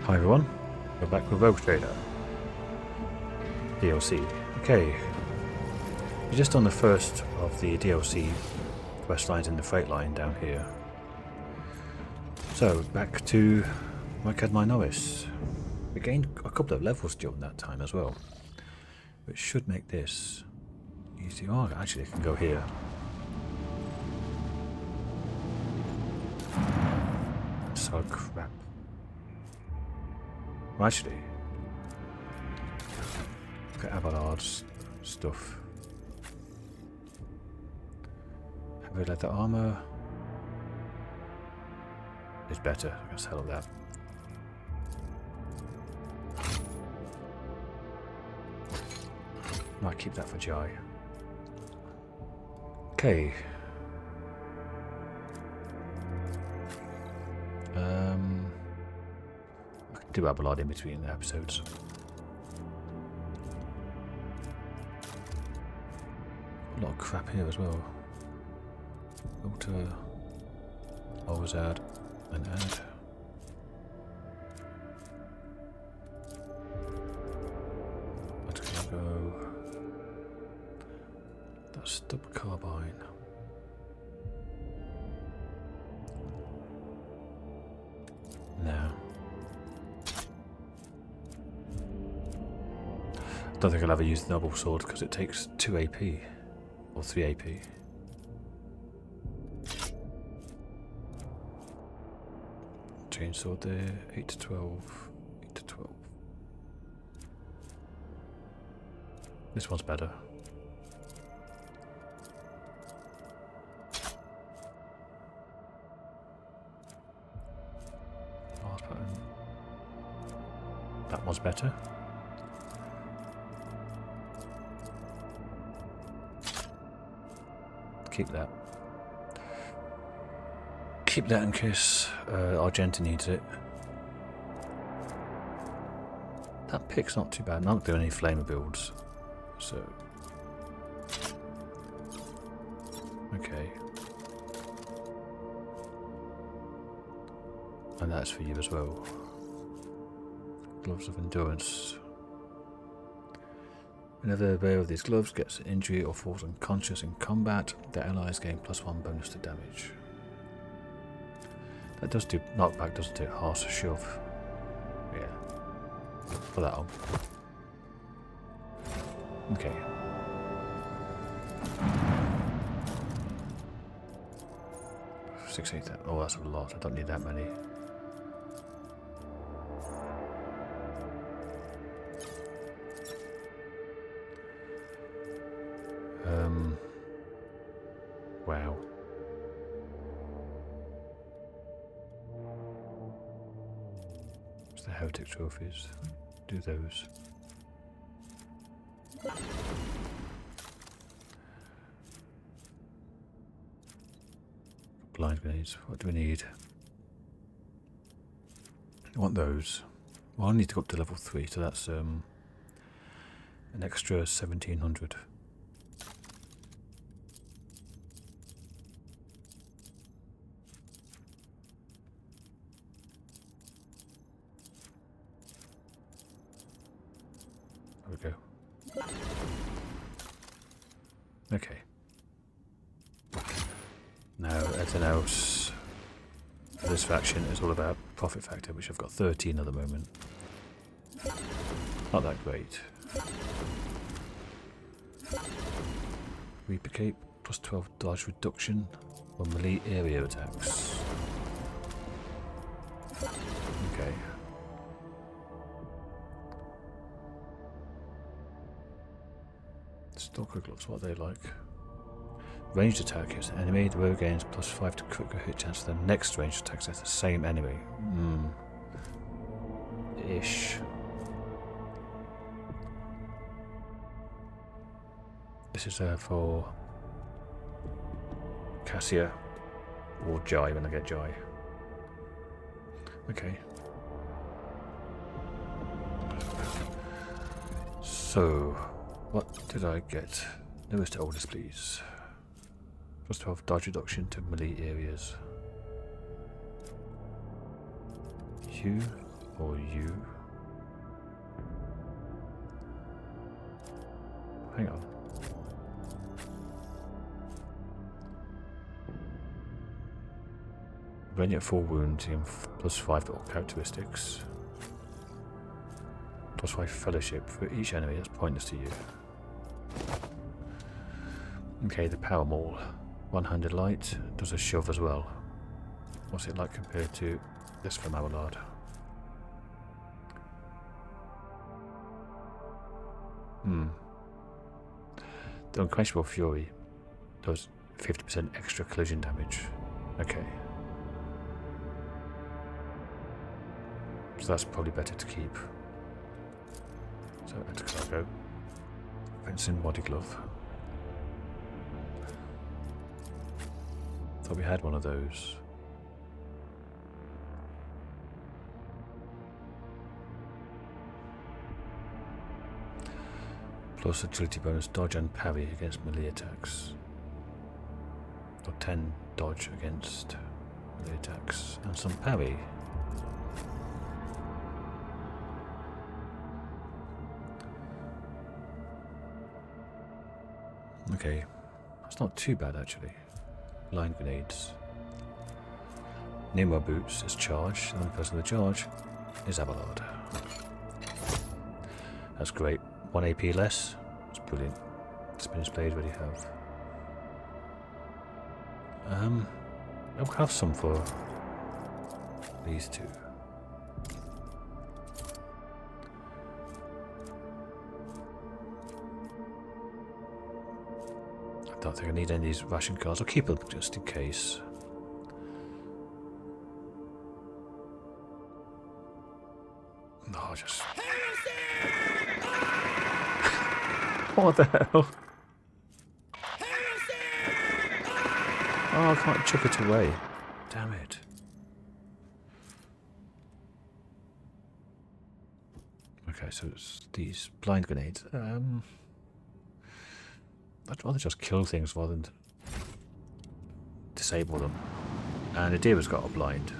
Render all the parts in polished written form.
Hi everyone, we're back with Rogue Trader DLC. Okay, we're just on the first of the DLC quest lines in the freight line down here. So back to Rykad Minoris. We gained a couple of levels during that time as well, which should make this easy. Oh, actually, I can go here. So crap. Well, actually, look at Abelard's stuff. Heavy leather armor is better. I can sell that. Might keep that for Jai. Okay. I can do Abelard in between the episodes. A lot of crap here as well. Filter, always add, and add. That's gonna go. That's stub carbine. No. I don't think I'll ever use the noble sword because it takes 2 AP or 3 AP. Chainsword there, 8 to 12, 8 to 12. This one's better. Last pattern. That one's better. Keep that. Keep that in case Argenta needs it. That pick's not too bad. I'm not doing any flamer builds, so okay. And that's for you as well. Gloves of endurance. Whenever the bearer of these gloves gets an injury or falls unconscious in combat, their allies gain +1 bonus to damage. That does do knockback, doesn't it? Harsh shove. Yeah. For that one. Okay. Oh, that's a lot. I don't need that many. Wow. It's the Heretic trophies. Do those. Blind grenades. What do we need? I want those. Well, I need to go up to level 3, so that's an extra 1700. There we go. Okay. Now, everything else for this faction is all about profit factor, which I've got 13 at the moment. Not that great. Reaper Cape, +12 dodge reduction on melee area attacks. Okay. Stalker gloves, what are they like? Ranged attack hits an enemy, the rogue gains +5 to critical hit chance for the next ranged attack against the same enemy. Ish. This is for Cassia or Jai when I get Jai. Okay. So, what did I get? Newest to oldest, please. +12 dodge reduction to melee areas. You Or you. Hang on. When you get 4 wounds, you have +5 to all characteristics. +5 fellowship for each enemy. That's pointless to you. Okay, the power maul. One-handed light. Does a shove as well. What's it like compared to this from Aurora? The unquenchable fury does 50% extra collision damage. Okay. So that's probably better to keep. So that's cargo. Fencing body glove. Thought we had one of those. Plus agility bonus, dodge and parry against melee attacks. Or 10 dodge against melee attacks. And some parry. Okay, that's not too bad actually. Line grenades. Nimmo boots is charged. The only person with charge is Aurora. That's great. 1 AP less. That's brilliant. Spinner's blade, what do you have? I'll have some for these two. I don't think I need any of these ration cards. I'll keep them just in case. No, just... What the hell? Oh, I can't chuck it away. Damn it. Okay, so it's these blind grenades. I'd rather just kill things rather than disable them. And the deer has got a blind.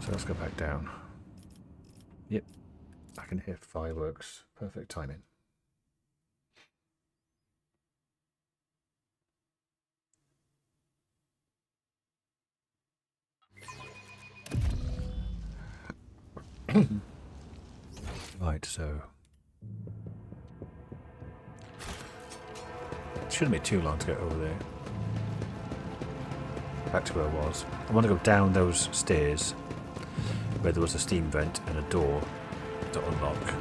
So let's go back down. Yep. I can hear fireworks. Perfect timing. Right, so it shouldn't be too long to get over there. Back to where I was. I want to go down those stairs where there was a steam vent and a door to unlock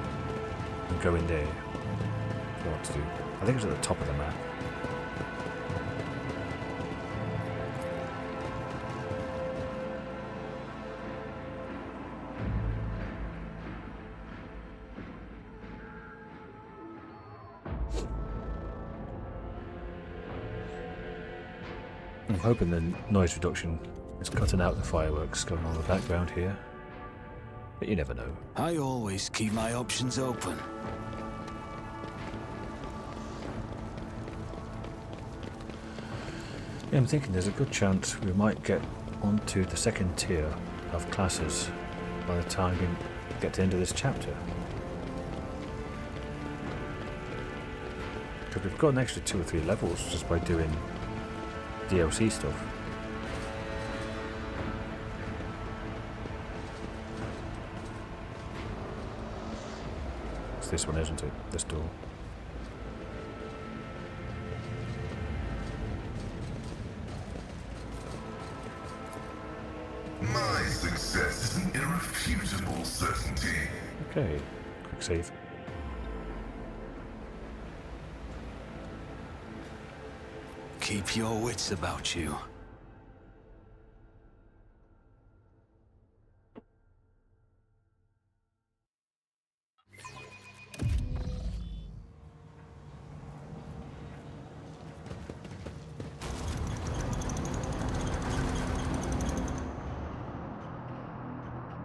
and go in there. That's what I want to do. I think it's at the top of the map. I'm hoping the noise reduction is cutting out the fireworks going on in the background here. But you never know. I always keep my options open. Yeah, I'm thinking there's a good chance we might get onto the second tier of classes by the time we get to the end of this chapter. Because we've got an extra 2 or 3 levels just by doing DLC stuff. It's this one, isn't it? This door. My success is an irrefutable certainty. Okay, quick save. Keep your wits about you.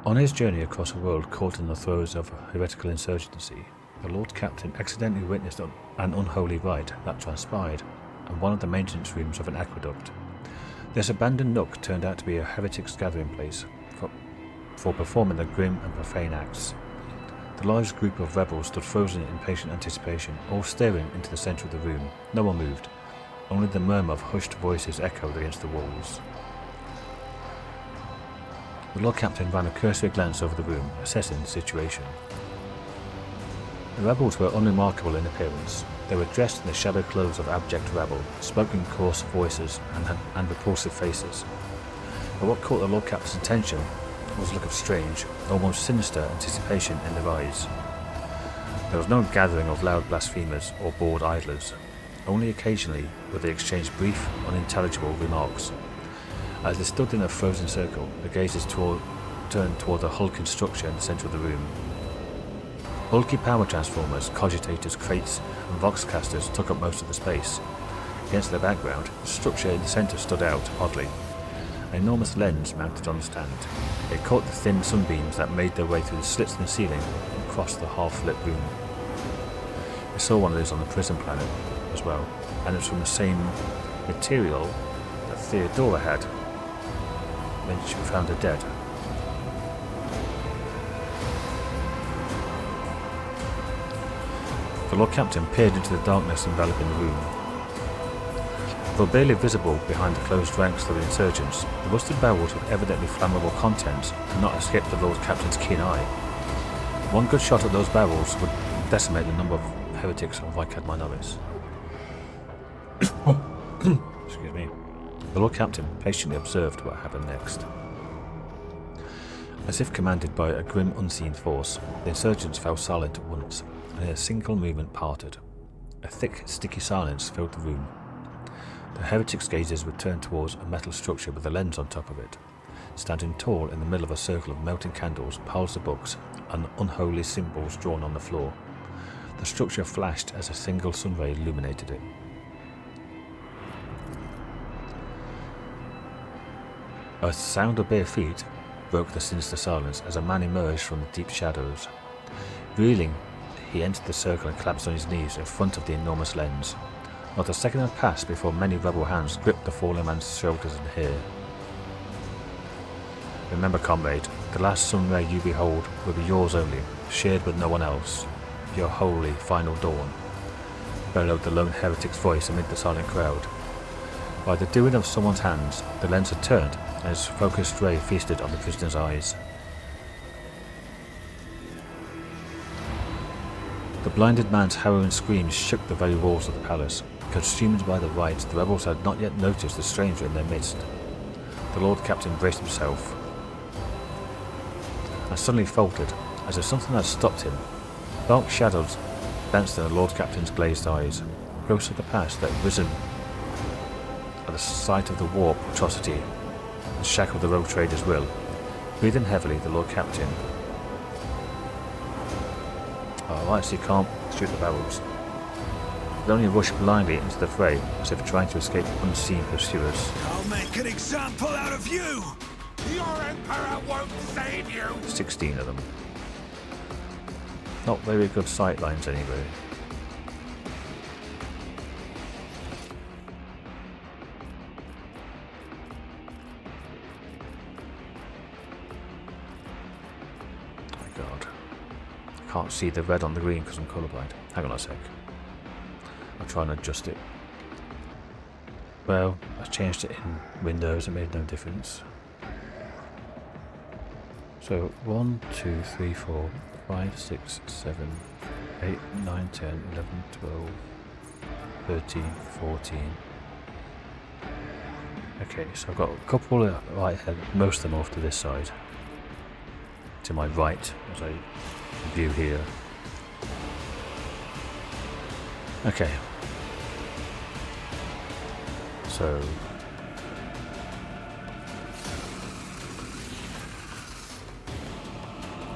On his journey across a world caught in the throes of a heretical insurgency, the Lord Captain accidentally witnessed an unholy rite that transpired in one of the maintenance rooms of an aqueduct. This abandoned nook turned out to be a heretic's gathering place, for performing their grim and profane acts. The large group of rebels stood frozen in patient anticipation, all staring into the centre of the room. No one moved. Only the murmur of hushed voices echoed against the walls. The Lord Captain ran a cursory glance over the room, assessing the situation. The rebels were unremarkable in appearance. They were dressed in the shadow clothes of abject rebel, spoke in coarse voices and repulsive faces. But what caught the Lord Captain's attention was a look of strange, almost sinister anticipation in their eyes. There was no gathering of loud blasphemers or bored idlers. Only occasionally would they exchange brief, unintelligible remarks. As they stood in a frozen circle, their gazes turned toward the hulking structure in the centre of the room. Bulky power transformers, cogitators, crates, and voxcasters took up most of the space. Against their background, the structure in the centre stood out oddly. An enormous lens mounted on the stand. It caught the thin sunbeams that made their way through the slits in the ceiling and crossed the half-lit room. We saw one of these on the prison planet as well, and it was from the same material that Theodora had when she found her dead. The Lord Captain peered into the darkness enveloping the room. Though barely visible behind the closed ranks of the insurgents, the rusted barrels with evidently flammable contents could not escape the Lord Captain's keen eye. One good shot at those barrels would decimate the number of heretics of Rykad Minoris. Excuse me. The Lord Captain patiently observed what happened next. As if commanded by a grim unseen force, the insurgents fell silent at once, and in a single movement parted. A thick, sticky silence filled the room. The heretics' gazes were turned towards a metal structure with a lens on top of it. Standing tall in the middle of a circle of melting candles, piles of books, and unholy symbols drawn on the floor. The structure flashed as a single sun ray illuminated it. A sound of bare feet broke the sinister silence as a man emerged from the deep shadows. Reeling, he entered the circle and collapsed on his knees in front of the enormous lens. Not a second had passed before many rebel hands gripped the fallen man's shoulders and hair. Remember, comrade, the last sun ray you behold will be yours only, shared with no one else. Your holy final dawn, bellowed the lone heretic's voice amid the silent crowd. By the doing of someone's hands, the lens had turned, and its focused ray feasted on the prisoner's eyes. The blinded man's harrowing screams shook the very walls of the palace. Consumed by the riot, the rebels had not yet noticed the stranger in their midst. The Lord Captain braced himself, and suddenly faltered, as if something had stopped him. Dark shadows danced in the Lord Captain's glazed eyes. Ghosts of the past that risen at the sight of the warp atrocity and shackled the rogue trader's will. Breathing heavily, the Lord Captain... Alright, so you can't shoot the barrels. They only rushed blindly into the fray, as if trying to escape unseen pursuers. I'll make an example out of you! Your Emperor won't save you! 16 of them. Not very good sight lines anyway. Oh my god. I can't see the red on the green because I'm colourblind. Hang on a sec. I'll try and adjust it. Well, I changed it in Windows, it made no difference. So 1, 2, 3, 4, 5, 6, 7, 8, 9, 10, 11, 12, 13, 14. Okay, so I've got a couple right ahead, most of them off to this side. To my right, as I view here. Okay. So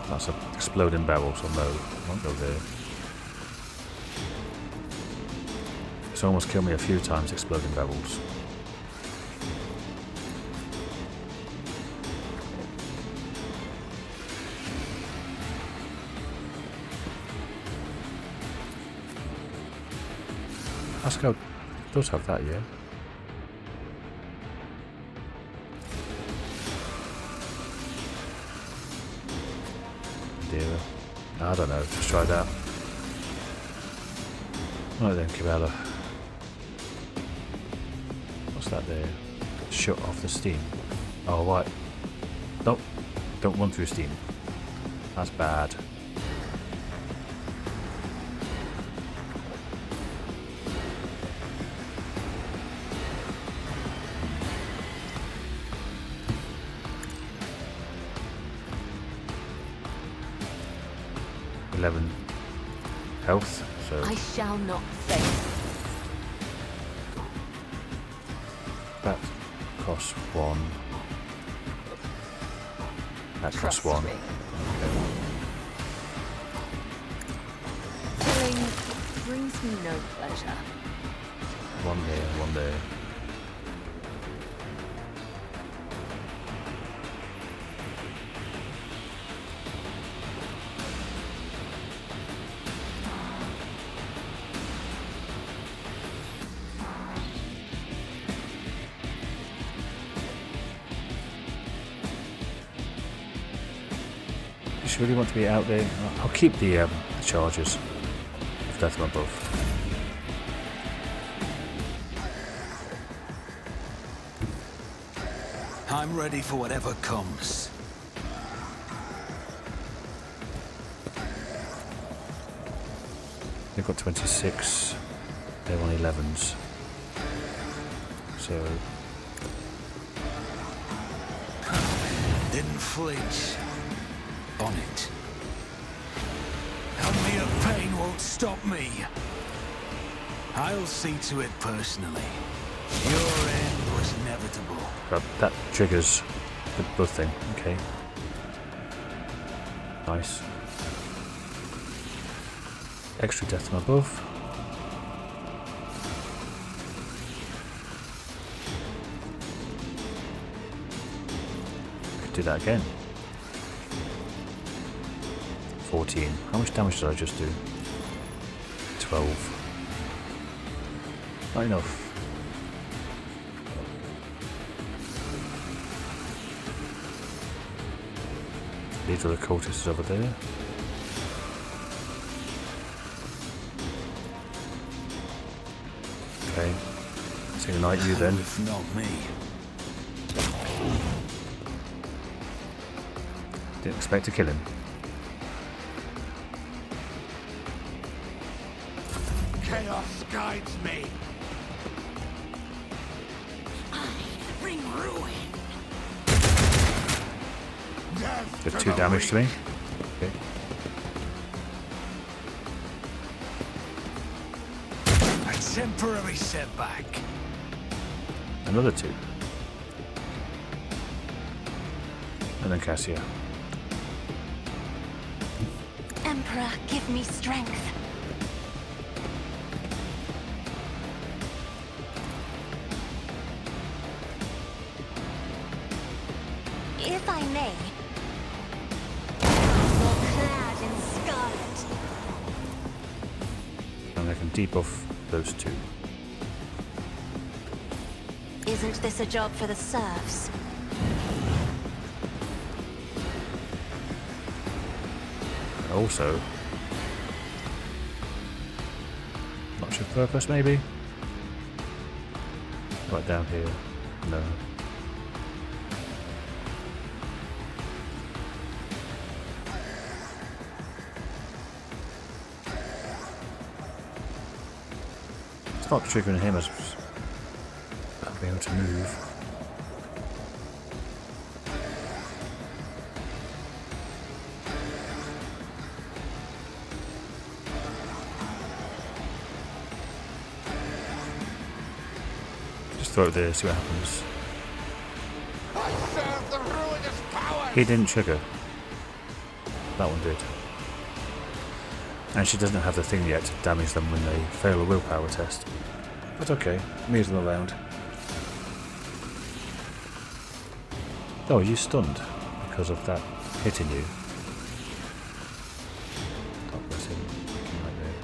that's an exploding barrel, so no, won't go there. It's almost killed me a few times, exploding barrels. Asco does have that, yeah. here? I don't know. Let's try that. Right then, Cabela. What's that there? Shut off the steam. Oh, right. Nope. Don't run through steam. That's bad. Health, so I shall not fail. that costs 1. That costs 1. Me. Okay. Killing brings me no pleasure. 1 there, 1 there. Just really want to be out there. I'll keep the charges if that's from above. I'm ready for whatever comes. They've got 26. They're on 11s. So Didn't flinch. On it. Help me of pain won't stop me. I'll see to it personally. Your end was inevitable. that triggers the blood thing. Okay. Nice. Extra death from above. Could do that again. 14. How much damage did I just do? 12. Not enough. These are the cultists over there. Okay. Let's ignite you then. If not me. Didn't expect to kill him. Chaos guides me. I bring ruin. Death Did to 2 the damage to me. weak. Okay. A temporary setback. Another 2. And then Cassia. Emperor, give me strength. If I may, all clad in scarlet. And I can debuff those 2. Isn't this a job for the serfs? And also, much of purpose maybe? Right down here. No. It's not triggering him as I'll be able to move. Just throw it there, see what happens. I serve the ruinous power. He didn't trigger. That one did. And she doesn't have the thing yet to damage them when they fail a willpower test. But okay, moves them around. Oh, you stunned because of that hitting you. God bless him. Right there.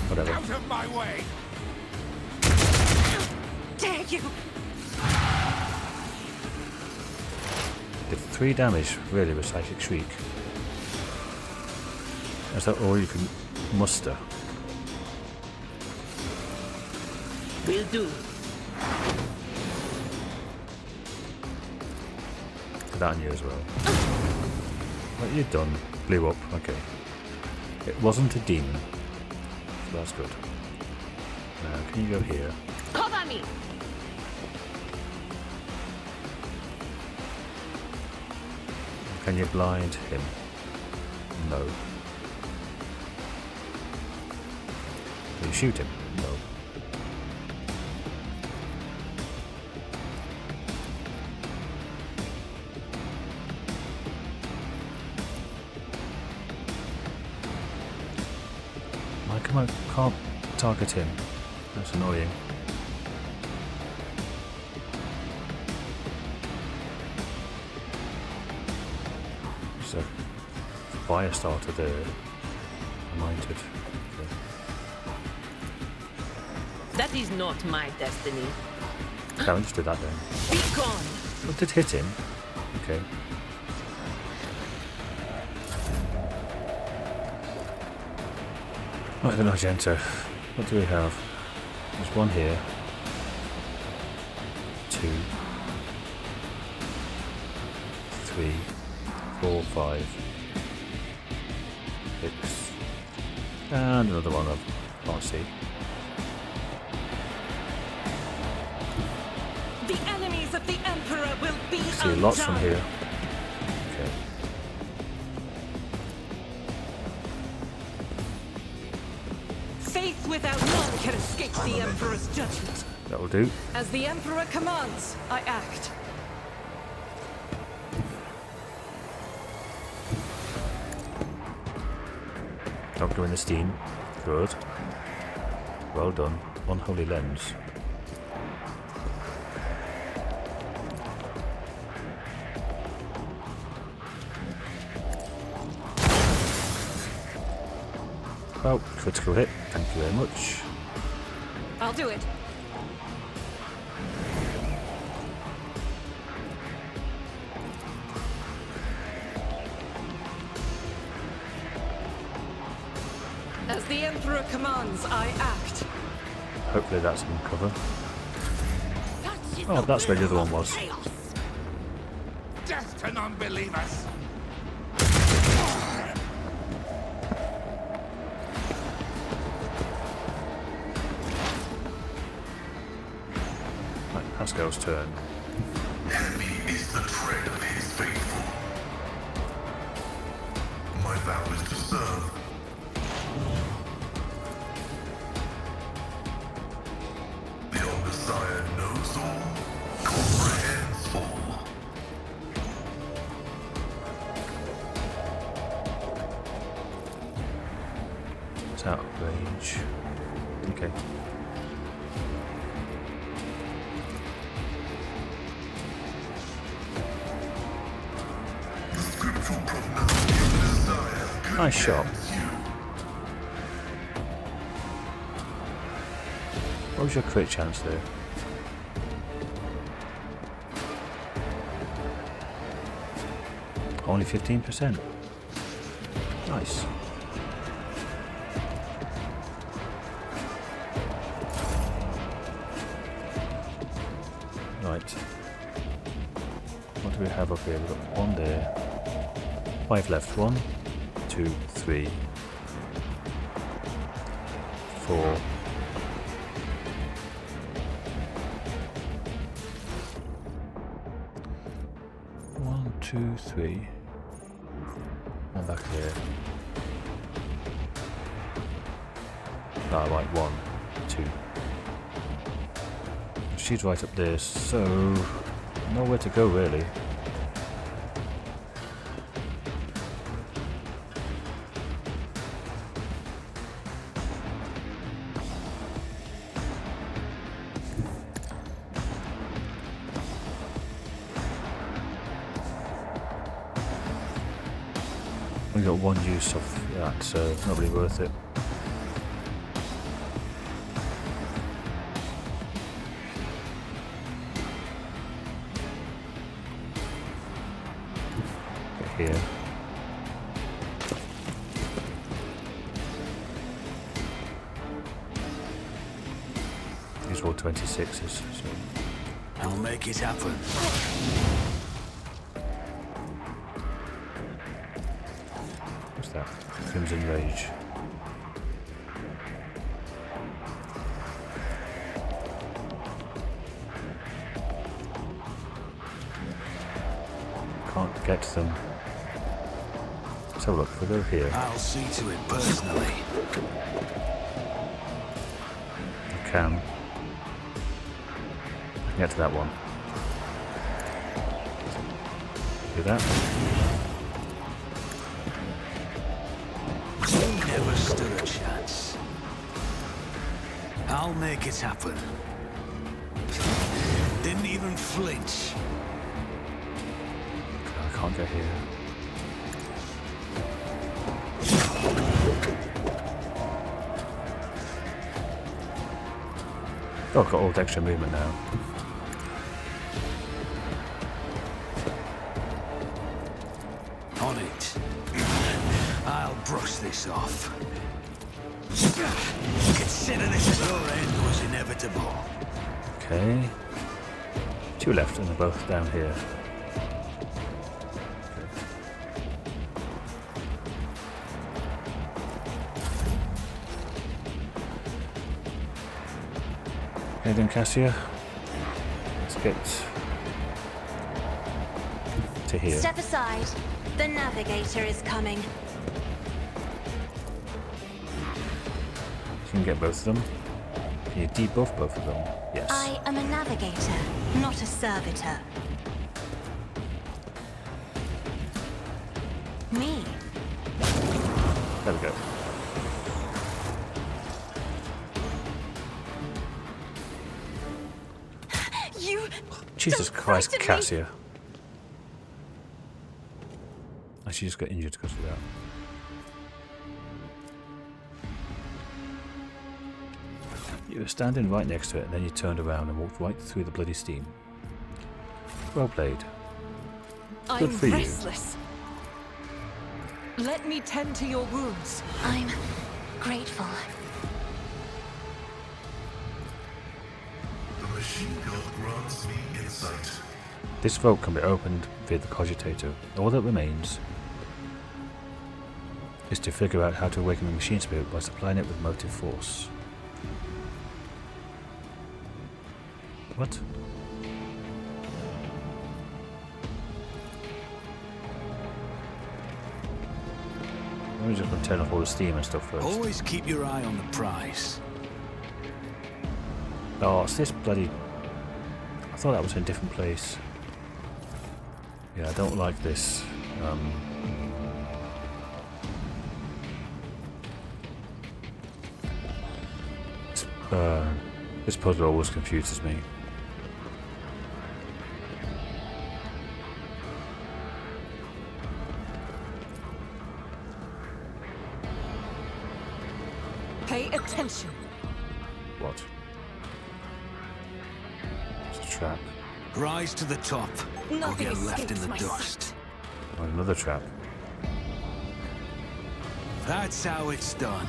Whatever. Out of my way. dare you? Did 3 damage really with Psychic Shriek? Is that all you can muster? Will do. Put that on you as well. What you done? Blew up. Okay. It wasn't a demon, so that's good. Now, can you go here? Cover me. Can you blind him? No. Can you shoot him? No. Why come I can't target him? That's annoying. There's a fire starter there. Anointed. Okay. That is not my destiny. Okay, let's do that then. Be gone. What did hit him? Okay. Right then, Argento. What do we have? There's one here. 2, 3, 4, 5, 6, and another one I can't see. The enemies of the Emperor will be See lots from here. Okay. Faith without none can escape the Emperor's judgment. That will do. As the Emperor commands, I act. Don't go in the steam. Good. Well done. Unholy lens. Well, critical hit. Thank you very much. I'll do it. As the Emperor commands, I act. Hopefully that's in cover. Oh, that's where the other one was. Death to non-believers! Right, Pascal's turn. Heavy is the tread of his faithful. My vow is to serve. The old Messiah knows all, comprehends all. It's out of range. Okay. The scriptural prognostic of Messiah Nice shot. What was your crit chance there? Only 15%. Nice. Right. What do we have up here? We've got one there. 5 left. 1, 2, 3, 4. One, 2, 3. And back here. Ah, right, 1, 2. She's right up there, so nowhere to go really. We got one use of that, so it's not really worth it. here. These are all 26s. So. I'll make it happen. What's that? Crimson Rage. Can't get to them. Let's have a look. If we go here. I'll see to it personally. I can get to that one. Do that. You never stood a chance. I'll make it happen. Didn't even flinch. I can't get here. Oh, I've got all the extra movement now. On it. I'll brush this off. Consider this as your end was inevitable. Okay. 2 left and they're both down here. Okay then, Cassia. Let's get to here. Step aside. The navigator is coming. You can get both of them. Can you debuff both of them? Yes. I am a navigator, not a servitor. Me? There we go. You Jesus don't Christ, frighten me. Cassia. She just got injured because of that. You were standing right next to it and then you turned around and walked right through the bloody steam. Well played. Good I'm for you. restless. Let me tend to your wounds. I'm grateful. The machine god grants me insight. This vault can be opened via the cogitator. All that remains is to figure out how to awaken the machine spirit by supplying it with motive force. What? I'm just going to turn off all the steam and stuff first. Always keep your eye on the prize. Oh, it's this bloody... I thought that was in a different place. Yeah, I don't like this. This puzzle always confuses me. Pay attention. What? It's a trap. Rise to the top, or Nothing get left in escapes the my dust. sight. Oh, another trap. That's how it's done.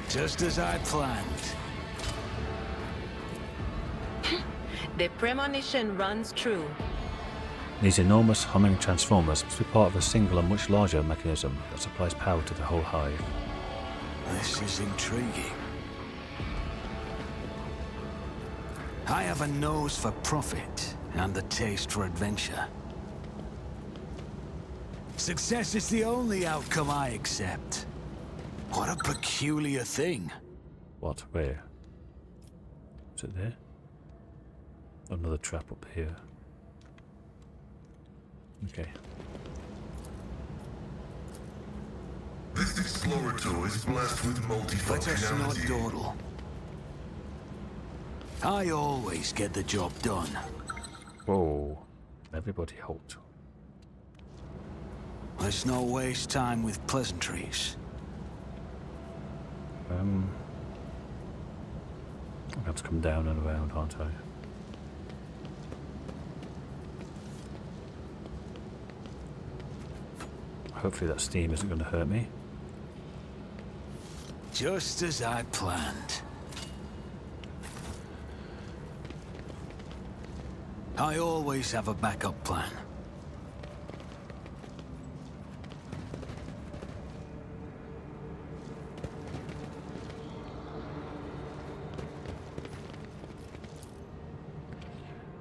Just as I planned. The premonition runs true. These enormous humming transformers must be part of a single and much larger mechanism that supplies power to the whole hive. This is intriguing. I have a nose for profit and the taste for adventure. Success is the only outcome I accept. What a peculiar thing. What? Where? Is it there? Another trap up here. Okay. This explorator is blessed with Let us not multifunctionality. dawdle. I always get the job done. Whoa. Everybody halt. Let's not waste time with pleasantries. I have to come down and around, aren't I? Hopefully that steam isn't going to hurt me. Just as I planned. I always have a backup plan.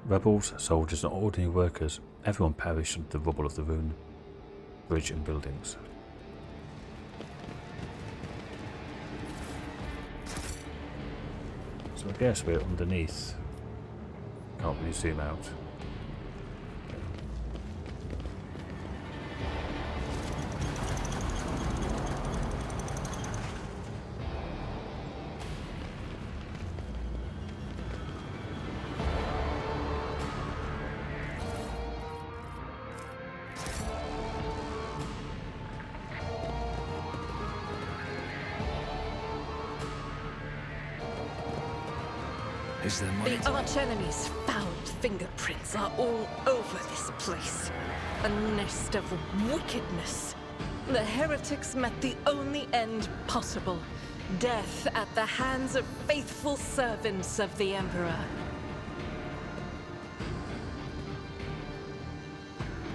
Rebels, soldiers and ordinary workers, everyone perished under the rubble of the ruined bridge and buildings. So I guess we're underneath. Can't really zoom out. Is there money? The archenemy's foul fingerprints are all over this place. A nest of wickedness. The heretics met the only end possible. Death at the hands of faithful servants of the Emperor.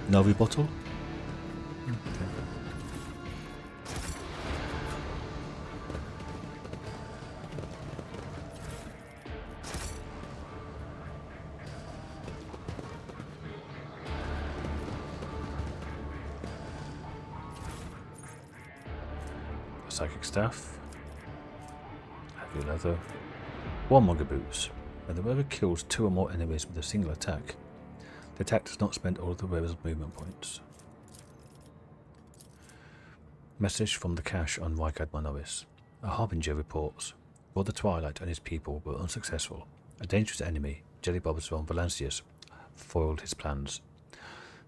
No rebuttal? Psychic staff, heavy leather, warmonger boots. When the wearer kills 2 or more enemies with a single attack, the attack does not spend all of the wearer's movement points. Message from the cache on Rykad Minoris. A harbinger reports, Brother Twilight and his people were unsuccessful. A dangerous enemy, Jellybobs von Valancius, foiled his plans.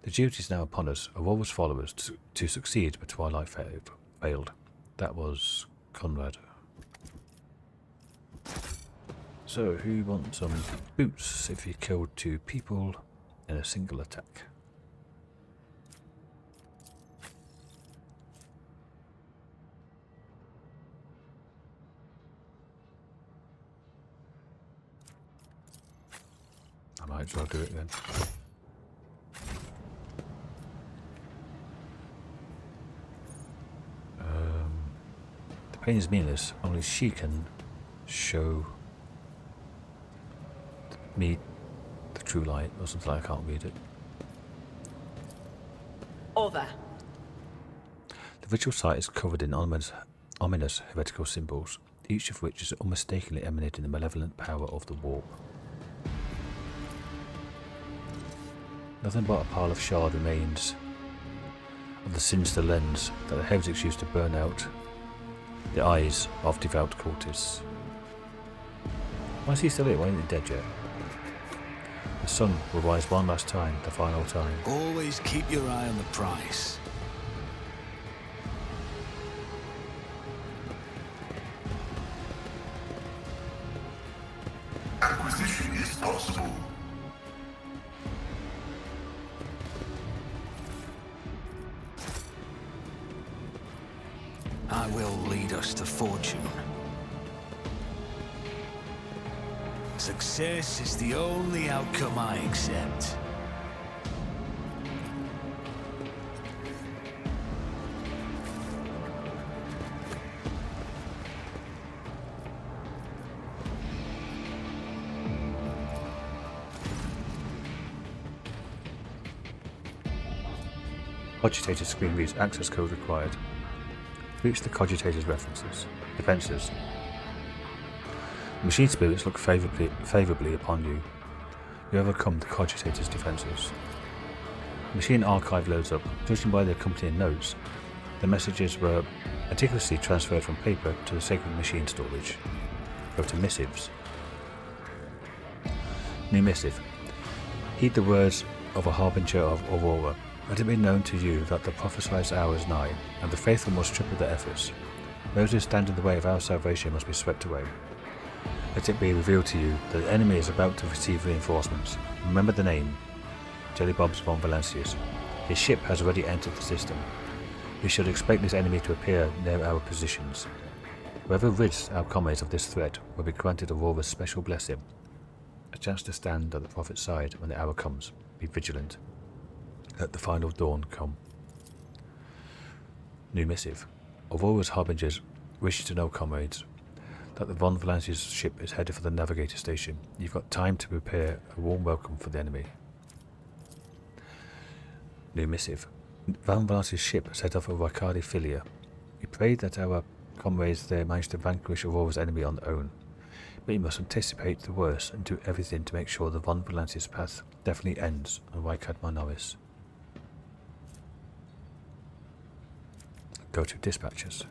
The duty is now upon us, Aurora's followers, to succeed, but Twilight failed. That was Conrad. So, who wants some boots if you killed 2 people in a single attack? I might as well do it then. Pain is meaningless, only she can show me the true light, or something like I can't read it. Over. The ritual site is covered in ominous heretical symbols, each of which is unmistakably emanating the malevolent power of the warp. Nothing but a pile of shard remains of the sinister lens that the heretics used to burn out the eyes of devout cultists. Why is he still here? Why isn't he dead yet? The sun will rise one last time, the final time. Always keep your eye on the prize. Acquisition is possible. I will lead us to fortune. Success is the only outcome I accept. Cogitator screen reads access code required. Reach the cogitator's references. Defenses. Machine spirits look favourably upon you. You overcome the cogitator's defences. Machine archive loads up. Judging by the accompanying notes, the messages were meticulously transferred from paper to the sacred machine storage. Go to missives. New missive. Heed the words of a harbinger of Aurora. Let it be known to you that the prophesied hour is nigh, and the faithful must triple their efforts. Those who stand in the way of our salvation must be swept away. Let it be revealed to you that the enemy is about to receive reinforcements. Remember the name, Jellybobs von Valancius. His ship has already entered the system. We should expect this enemy to appear near our positions. Whoever rids our comrades of this threat will be granted Aurora's special blessing. A chance to stand at the Prophet's side when the hour comes. Be vigilant. Let the final dawn come. New missive. Aurora's harbingers wish to know, comrades, that the Von Valancia's ship is headed for the navigator station. You've got time to prepare a warm welcome for the enemy. New missive. Von Valancia's ship has headed off for Rykadi Phillia. We pray that our comrades there manage to vanquish Aurora's enemy on their own. But you must anticipate the worst and do everything to make sure the Von Valancia's path definitely ends on Rykad Minoris. Go to dispatchers.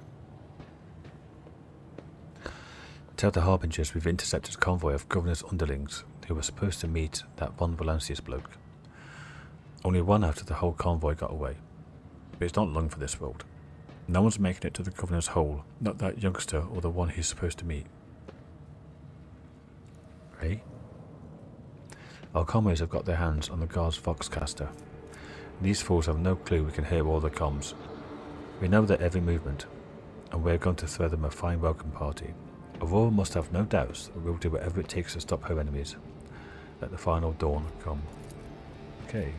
Tell the harbingers we've intercepted a convoy of Governor's underlings who were supposed to meet that Von Valancia's bloke. Only one out of the whole convoy got away. But it's not long for this world. No one's making it to the Governor's hole, not that youngster or the one he's supposed to meet. Eh? Our comrades have got their hands on the guard's Voxcaster. These fools have no clue we can hear all their comms. We know their every movement, and we're going to throw them a fine welcome party. Aurora must have no doubts that we'll do whatever it takes to stop her enemies. Let the final dawn come. Okay,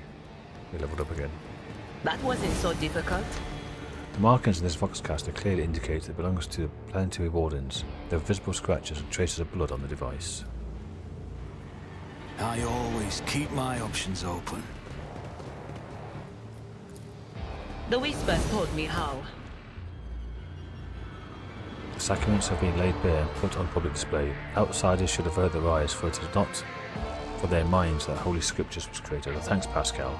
we leveled up again. That wasn't so difficult. The markings in this Voxcaster clearly indicate that it belongs to the planetary wardens. There are visible scratches and traces of blood on the device. I always keep my options open. The Whispers told me how. The sacraments have been laid bare and put on public display. Outsiders should avert their eyes, for it is not for their minds that Holy Scriptures was created. Thanks, Pascal.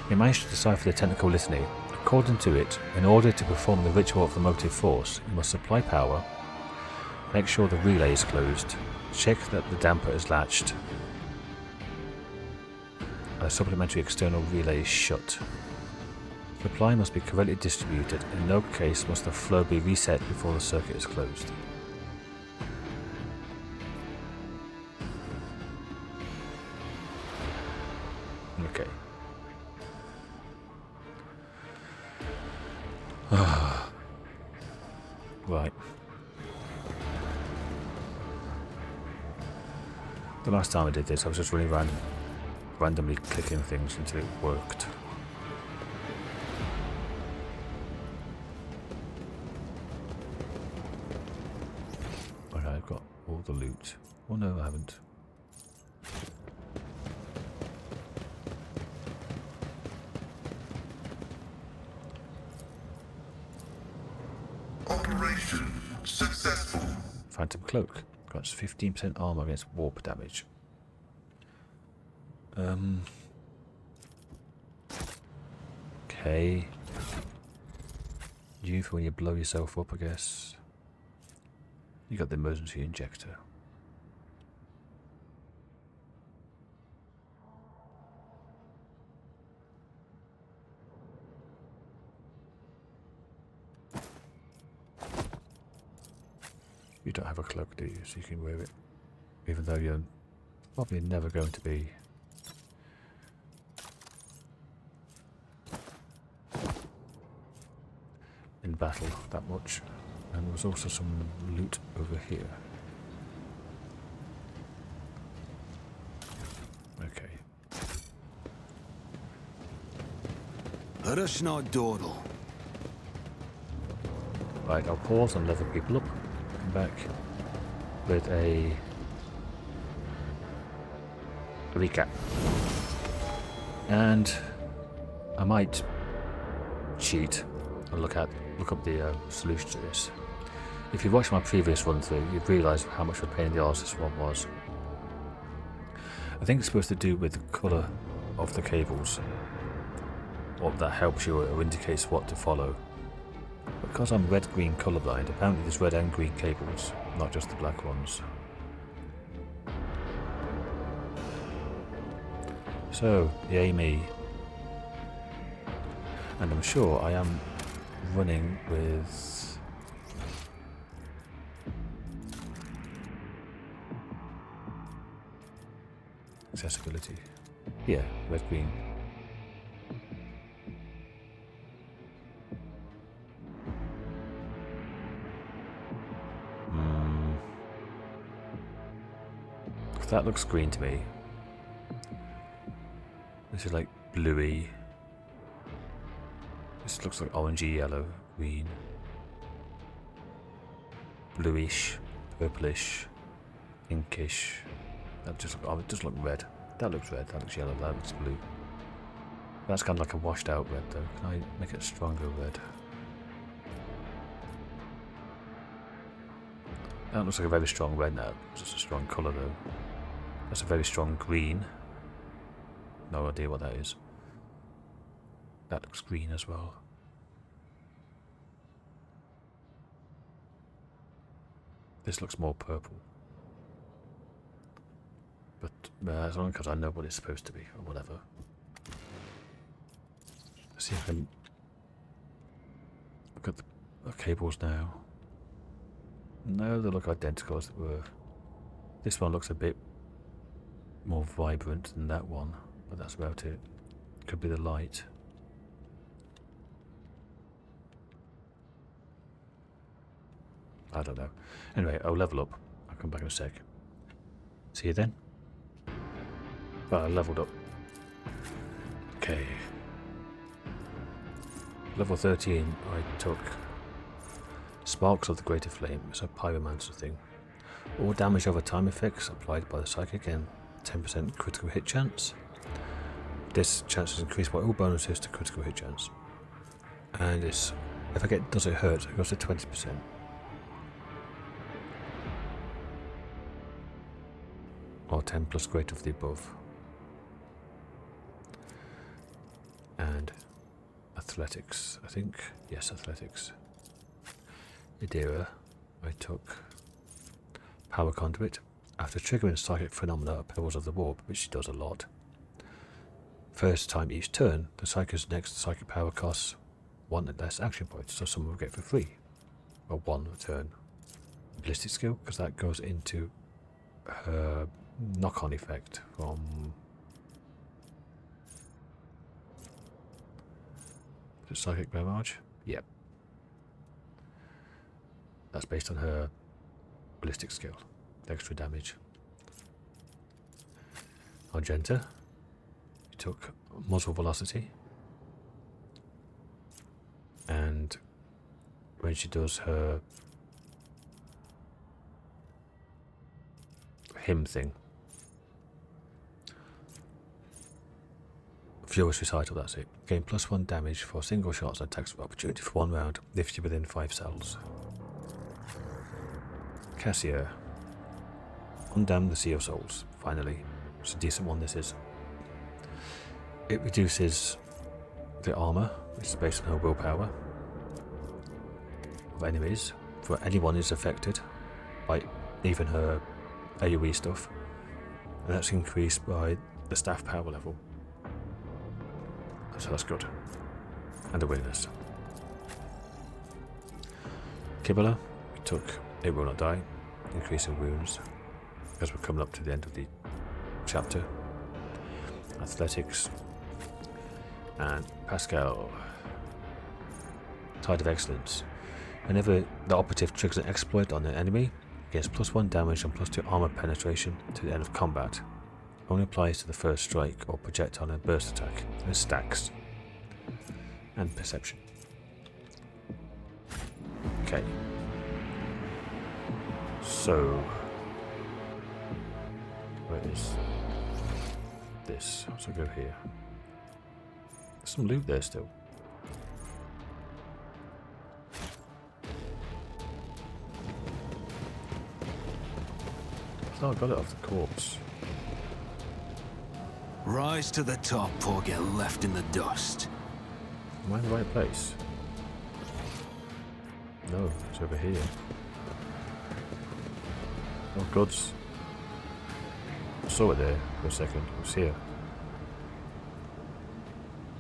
We managed to decipher the technical litany. According to it, in order to perform the ritual of the motive force, you must supply power, make sure the relay is closed, check that the damper is latched, and a supplementary external relay is shut. Supply must be correctly distributed. In no case must the flow be reset before the circuit is closed. Okay. Right. The last time I did this, I was just running around randomly clicking things until it worked. Okay, I've got all the loot. Oh no, I haven't. Operation successful. Phantom Cloak. Grants 15% armor against warp damage. Okay. You for when you blow yourself up, I guess. You got the emergency injector. You don't have a cloak, do you? So you can wear it. Even though you're probably never going to be. In battle that much. And there was also some loot over here. Okay. Rush not dawdle. Right, I'll pause and level people up. Come back with a recap. And I might cheat and look up the solution to this. If you watched my previous run through, you'd realise how much of a pain in the arse this one was. I think it's supposed to do with the colour of the cables. Or that helps you or indicates what to follow. Because I'm red-green colourblind, apparently there's red and green cables, not just the black ones. So, yay me. And I'm sure I am running with accessibility. Yeah, red green. That looks green to me. This is like bluey. This looks like orangey, yellow, green, bluish, purplish, pinkish. That just look, oh, it does look red. That looks red. That looks yellow. That looks blue. That's kind of like a washed out red though. Can I make it a stronger red? That looks like a very strong red now. It's just a strong colour though. That's a very strong green. No idea what that is. That looks green as well. This looks more purple. But as long as I know what it's supposed to be, or whatever. Let's see if I can look at the cables now. No, they look identical as they were. This one looks a bit more vibrant than that one, but that's about it. Could be the light. I don't know. Anyway, I'll level up. I'll come back in a sec. See you then. Well, I leveled up. Okay. Level 13, I took Sparks of the Greater Flame. It's a pyromancer thing. All damage over time effects applied by the Psyker again. 10% critical hit chance. This chance is increased by all bonuses to critical hit chance. And it's, if I get does it hurt, it goes to 20%. Or 10 plus greater of the above. And athletics, I think. Yes, athletics. Idera, I took Power Conduit. After triggering psychic phenomena, Perils of the Warp, which she does a lot. First time each turn, the Psyker's next psychic power costs 1 less action points, so someone will get for free. Or 1 a turn. Ballistic skill, because that goes into her knock-on effect from the Psychic Barrage. Yep. That's based on her ballistic skill. Extra damage. Argenta. She took muzzle velocity. And when she does her hymn thing, Furious Recital, that's it. Gain +1 damage for single shots and attacks of opportunity for 1 round if you're within 5 cells. Cassia. Undam the Sea of Souls, finally. It's a decent one, this is. It reduces the armour, which is based on her willpower, of enemies, for anyone who's affected by even her AoE stuff. And that's increased by the staff power level. So that's good. And awareness. Kibula, we took It Will Not Die, increasing wounds, as we're coming up to the end of the chapter. Athletics. And Pascal. Tide of Excellence. Whenever the operative triggers an exploit on an enemy, gains +1 damage and +2 armor penetration to the end of combat. Only applies to the first strike or projectile and burst attack. And stacks. And perception. Okay. So, where is this? So go here. There's some loot there still. Oh, I got it off the corpse. Rise to the top or get left in the dust. Am I in the right place? No, it's over here. Oh, gods. I saw it there for a second. It was here.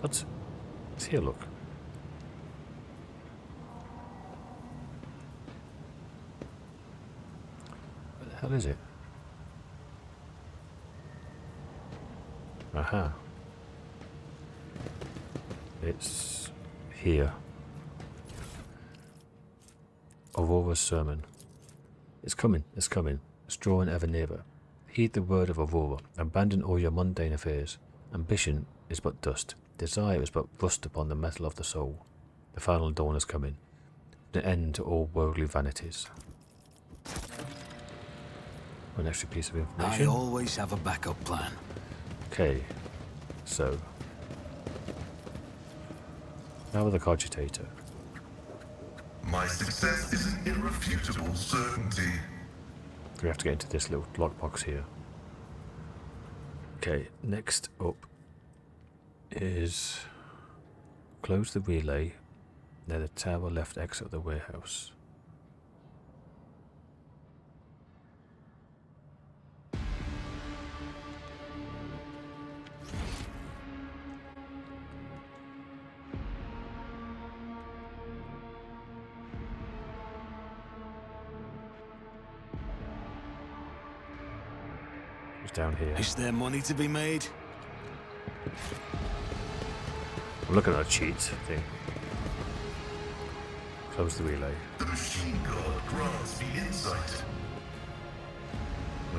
What? It's here, look. Where the hell is it? Aha. It's here. Aurora's sermon. It's coming, it's coming. It's drawing ever nearer. Heed the word of Aurora. Abandon all your mundane affairs. Ambition is but dust. Desire is but rust upon the metal of the soul. The final dawn is coming. The end to all worldly vanities. An extra piece of I information. always have a backup plan. Okay, so now with the cogitator. My success is an irrefutable certainty. We have to get into this little lockbox here. Okay, next up is close the relay near the tower left exit of the warehouse. It's down here. Is there money to be made? I'm looking at a cheat thing. Close the relay. The machine god grants me insight.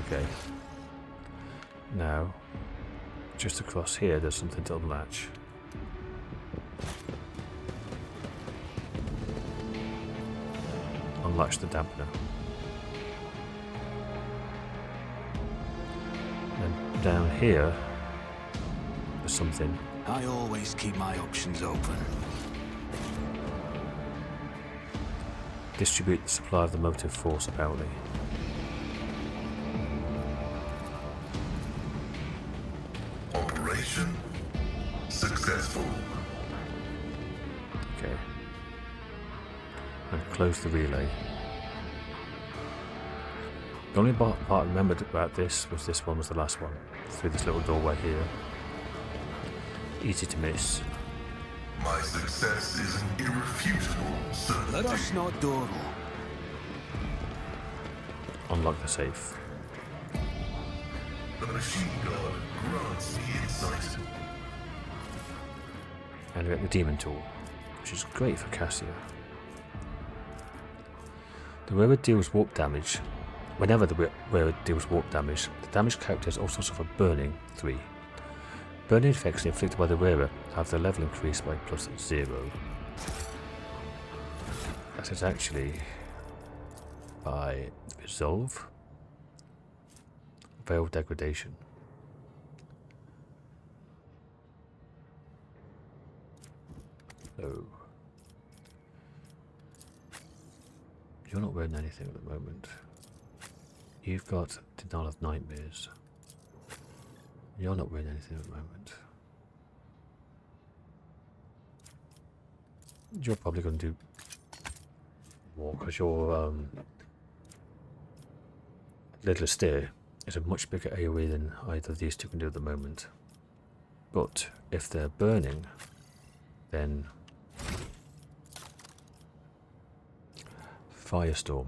Okay. Now, just across here, there's something to unlatch. Unlatch the dampener. And down here, there's something. I always keep my options open. Distribute the supply of the motive force, apparently. Operation successful. Okay. And close the relay. The only part I remembered about this was the last one. Through this little doorway here. Easy to miss. My success is an irrefutable certainty. Let us not dawdle. Unlock the safe. The machine god grants me insight. And we get the demon tool, which is great for Cassia. The wearer deals warp damage. Whenever the wearer deals warp damage, the damage characters also suffer burning 3. Burning effects inflicted by the wearer have their level increased by +0. That is actually by resolve, veil degradation. So you're not wearing anything at the moment. You've got Denial of Nightmares. You're not wearing anything at the moment. You're probably going to do more because your Little Steer is a much bigger AoE than either of these two can do at the moment. But if they're burning, then Firestorm.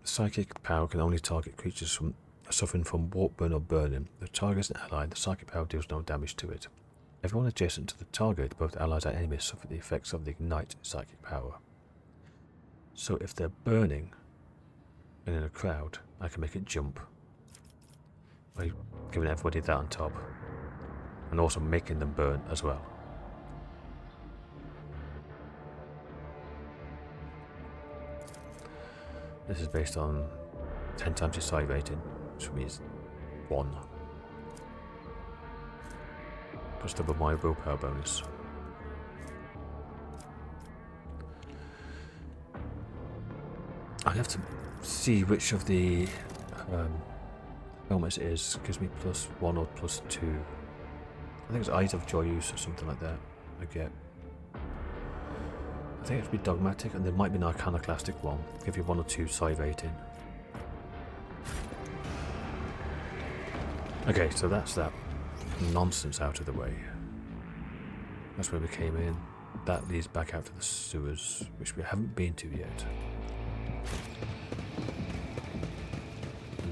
Psychic power can only target creatures suffering from warp, burn or burning. The target is an ally, the psychic power deals no damage to it. Everyone adjacent to the target, both allies and enemies, suffer the effects of the ignite psychic power. So if they're burning and in a crowd, I can make it jump by giving everybody that on top and also making them burn as well. This is based on 10 times your psi rating, which for me is 1. Plus double my willpower bonus. I have to see which of the helmets it is. Gives me +1 or +2. I think it's Eyes of Joyous or something like that. I get. I think it would be Dogmatic, and there might be an Iconoclastic one. Give you 1 or 2 psi rating. Okay, so that's that nonsense out of the way. That's where we came in. That leads back out to the sewers, which we haven't been to yet.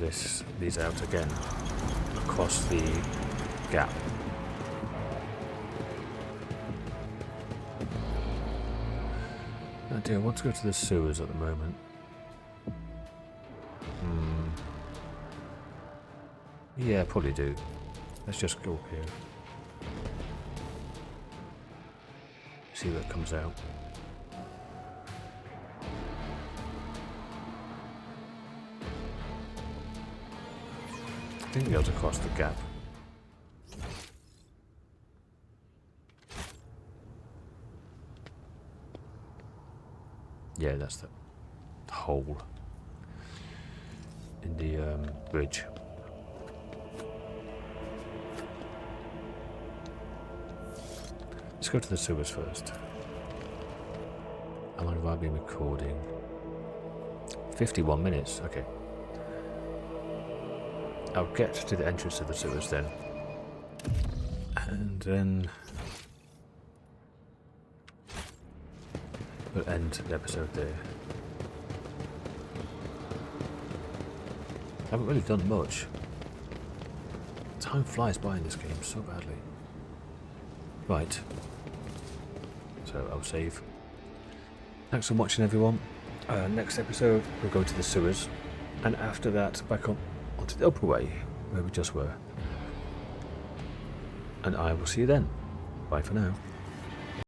This leads out again across the gap. Oh dear, I want to go to the sewers at the moment. Yeah, probably do. Let's just go up here. See what comes out. I think we got to cross the gap. Yeah, that's the hole in the bridge. Let's go to the sewers first. How long have I been recording? 51 minutes, okay. I'll get to the entrance to the sewers then. And then we'll end the episode there. I haven't really done much. Time flies by in this game so badly. Right. So I'll save. Thanks for watching, everyone. Next episode we'll go to the sewers, and after that back on onto the upper way where we just were. And I will see you then. Bye for now.